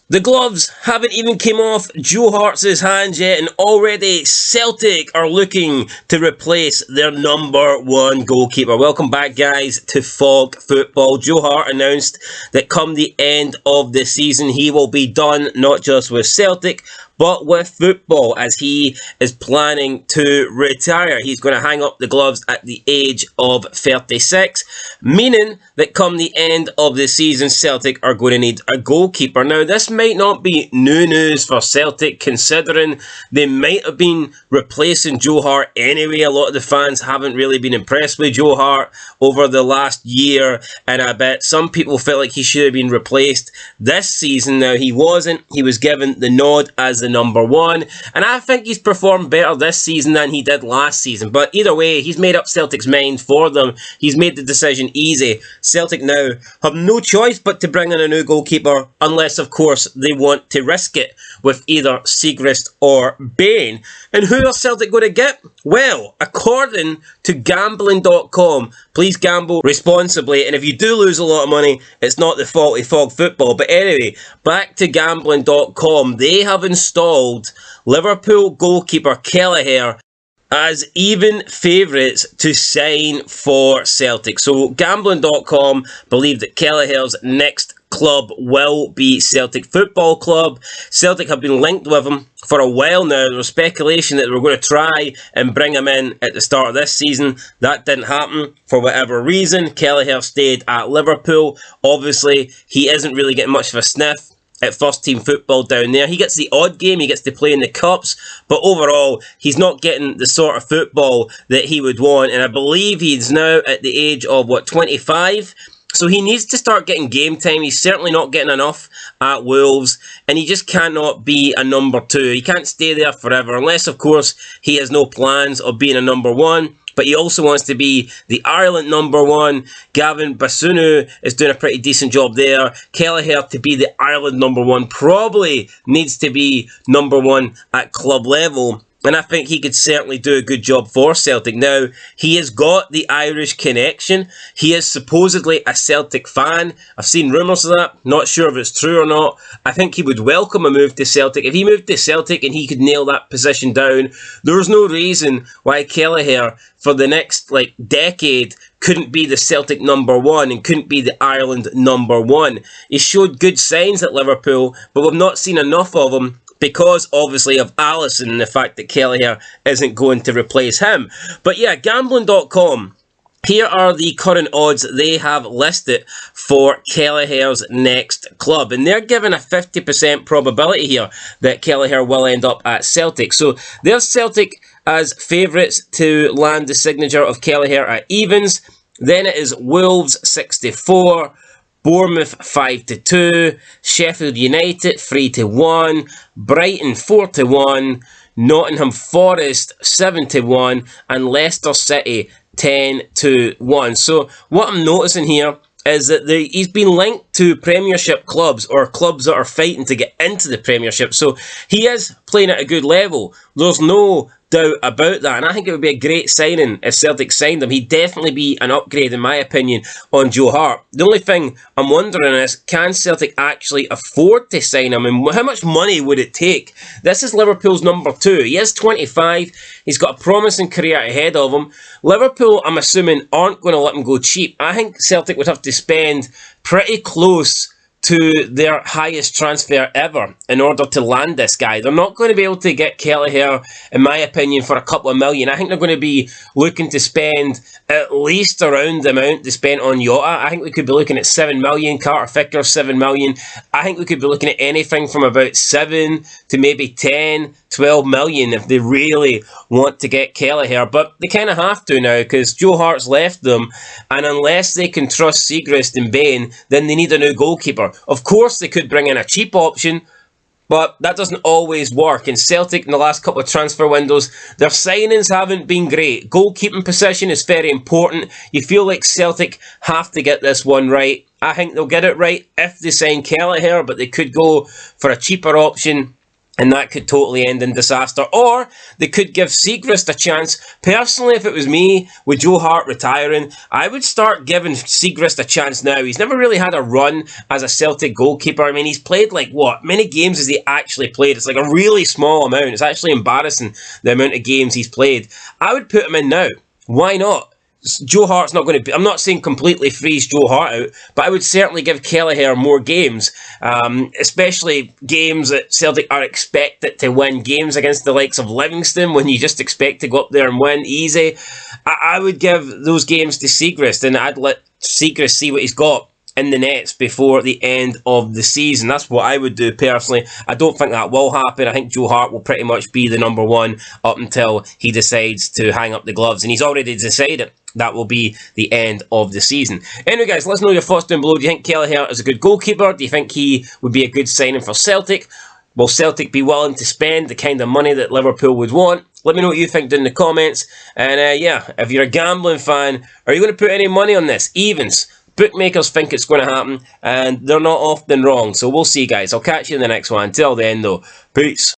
The gloves haven't even came off Joe Hart's hands yet, and already Celtic are looking to replace their number one goalkeeper. Welcome back, guys, to Fog Football. Joe Hart announced that come the end of the season, he will be done not just with Celtic, but with football, as he is planning to retire. He's going to hang up the gloves at the age of 36, meaning that come the end of the season, Celtic are going to need a goalkeeper. Now, this might not be new news for Celtic, considering they might have been replacing Joe Hart anyway. A lot of the fans haven't really been impressed with Joe Hart over the last year, and I bet some people felt like he should have been replaced this season. Now, he wasn't. He was given the nod as the number one, and I think he's performed better this season than he did last season. But either way, he's made up Celtic's mind for them. He's made the decision easy. Celtic now have no choice but to bring in a new goalkeeper, unless of course they want to risk it with either Siegrist or Bain. And who are Celtic going to get? Well, according to gambling.com, please gamble responsibly, and if you do lose a lot of money, it's not the fault of Fog Football. But anyway, back to gambling.com, they have installed Liverpool goalkeeper Kelleher as even favourites to sign for Celtic. So gambling.com believe that Kelleher's next club will be Celtic Football Club. Celtic have been linked with him for a while now. There was speculation that they were going to try and bring him in at the start of this season. That didn't happen for whatever reason. Kelleher stayed at Liverpool. Obviously, he isn't really getting much of a sniff at first team football down there. He gets the odd game, he gets to play in the cups, but overall, he's not getting the sort of football that he would want, and I believe he's now at the age of, 25? So he needs to start getting game time. He's certainly not getting enough at Wolves, and he just cannot be a number two. He can't stay there forever, unless, of course, he has no plans of being a number one. But he also wants to be the Ireland number one. Gavin Basunu is doing a pretty decent job there. Kelleher to be the Ireland number one probably needs to be number one at club level. And I think he could certainly do a good job for Celtic. Now, he has got the Irish connection. He is supposedly a Celtic fan. I've seen rumours of that. Not sure if it's true or not. I think he would welcome a move to Celtic. If he moved to Celtic and he could nail that position down, there's no reason why Kelleher, for the next, decade, couldn't be the Celtic number one and couldn't be the Ireland number one. He showed good signs at Liverpool, but we've not seen enough of him, because obviously of Alisson and the fact that Kelleher isn't going to replace him. But yeah, gambling.com, here are the current odds they have listed for Kelleher's next club. And they're given a 50% probability here that Kelleher will end up at Celtic. So there's Celtic as favourites to land the signature of Kelleher at evens. Then it is Wolves 64, Bournemouth 5-2, Sheffield United 3-1, Brighton 4-1, Nottingham Forest 7-1, and Leicester City 10-1. So what I'm noticing here is that he's been linked to Premiership clubs, or clubs that are fighting to get into the Premiership. So he is playing at a good level. There's no doubt about that, and I think it would be a great signing if Celtic signed him. He'd definitely be an upgrade, in my opinion, on Joe Hart. The only thing I'm wondering is, can Celtic actually afford to sign him, and how much money would it take? This is Liverpool's number two. He is 25. He's got a promising career ahead of him. Liverpool, I'm assuming, aren't going to let him go cheap. I think Celtic would have to spend pretty close to their highest transfer ever in order to land this guy. They're not going to be able to get Kelleher, in my opinion, for a couple of million. I think they're going to be looking to spend at least around the amount they spent on Jota. I think we could be looking at 7 million, Carter Vickers 7 million. I think we could be looking at anything from about 7 to maybe 10, 12 million if they really want to get Kelleher. But they kind of have to now, because Joe Hart's left them, and unless they can trust Siegrist and Bain, then they need a new goalkeeper. Of course, they could bring in a cheap option, but that doesn't always work. In Celtic, in the last couple of transfer windows, their signings haven't been great. Goalkeeping position is very important. You feel like Celtic have to get this one right. I think they'll get it right if they sign Kelleher, but they could go for a cheaper option and that could totally end in disaster. Or they could give Siegrist a chance. Personally, if it was me, with Joe Hart retiring, I would start giving Siegrist a chance now. He's never really had a run as a Celtic goalkeeper. I mean, he's played like, what, many games has he actually played? It's like a really small amount. It's actually embarrassing, the amount of games he's played. I would put him in now. Why not? Joe Hart's not going to be... I'm not saying completely freeze Joe Hart out, but I would certainly give Kelleher more games, especially games that Celtic are expected to win, games against the likes of Livingston, when you just expect to go up there and win easy. I would give those games to Siegrist, and I'd let Siegrist see what he's got in the nets before the end of the season. That's what I would do personally. I don't think that will happen. I think Joe Hart will pretty much be the number one up until he decides to hang up the gloves, and he's already decided that will be the end of the season. Anyway, guys, let us know your thoughts down below. Do you think Kelleher is a good goalkeeper? Do you think he would be a good signing for Celtic? Will Celtic be willing to spend the kind of money that Liverpool would want? Let me know what you think down in the comments. And yeah, if you're a gambling fan, are you going to put any money on this? Evens. Bookmakers think it's going to happen, and they're not often wrong. So we'll see, guys. I'll catch you in the next one. Until then, though, peace.